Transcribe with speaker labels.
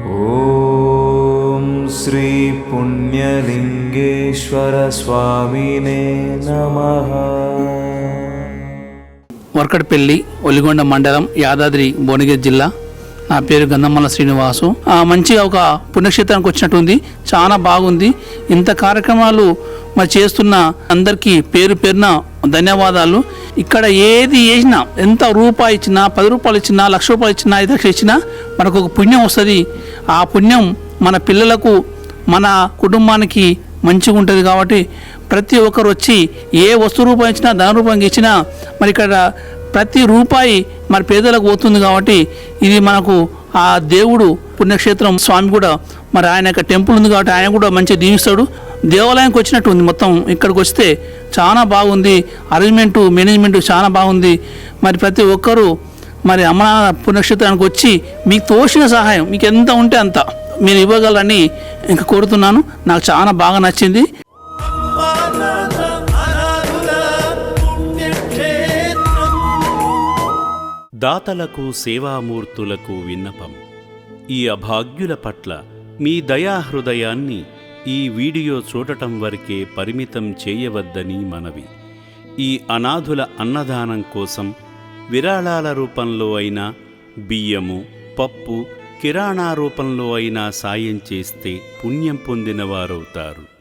Speaker 1: ఓం శ్రీ పుణ్యలింగేశ్వర స్వామినే నమః.
Speaker 2: వర్కట్పల్లి, ఒలిగొండ మండలం, యాదాద్రి భువనగిరి జిల్లా. నా పేరు గంధమల్ల శ్రీనివాసు. మంచిగా ఒక పుణ్యక్షేత్రానికి వచ్చినట్టుంది, చాలా బాగుంది. ఇంత కార్యక్రమాలు మరి చేస్తున్న అందరికీ పేరు పేరున ధన్యవాదాలు. ఇక్కడ ఏది చేసినా, ఎంత రూపాయి ఇచ్చినా, 10 రూపాయలు ఇచ్చినా, 1,00,000 రూపాయలు ఇచ్చినా, 5 లక్షలు ఇచ్చినా మనకు ఒక పుణ్యం వస్తుంది. ఆ పుణ్యం మన పిల్లలకు, మన కుటుంబానికి మంచిగా ఉంటుంది. కాబట్టి ప్రతి ఒక్కరు వచ్చి ఏ వస్తు రూపాయి ఇచ్చినా, ధన రూపాయి ఇచ్చినా మరి ఇక్కడ ప్రతి రూపాయి మరి పేదలకు పోతుంది. కాబట్టి ఇది మనకు ఆ దేవుడు పుణ్యక్షేత్రం. స్వామి కూడా మరి ఆయన యొక్క టెంపుల్ ఉంది కాబట్టి ఆయన కూడా మంచిగా దీవిస్తాడు. దేవాలయానికి వచ్చినట్టు ఉంది మొత్తం. ఇక్కడికి వస్తే చాలా బాగుంది, అరేంజ్మెంటు, మేనేజ్మెంటు చాలా బాగుంది. మరి ప్రతి ఒక్కరూ మరి అమ్మనాన్న పుణ్యక్షేత్రానికి వచ్చి మీకు తోచిన సహాయం మీకు ఎంత ఉంటే అంత మీరు ఇవ్వగలరని ఇంకా కోరుతున్నాను. నాకు చాలా బాగా నచ్చింది.
Speaker 3: దాతలకు, సేవామూర్తులకు విన్నపం. ఈ అభాగ్యుల పట్ల మీ దయాహృదయాన్ని ఈ వీడియో చూడటం వరకే పరిమితం చేయవద్దని మనవి. ఈ అనాథుల అన్నదానం కోసం విరాళాల రూపంలో అయినా, బియ్యము, పప్పు, కిరాణా రూపంలో అయినా సాయం చేస్తే పుణ్యం పొందినవారవుతారు.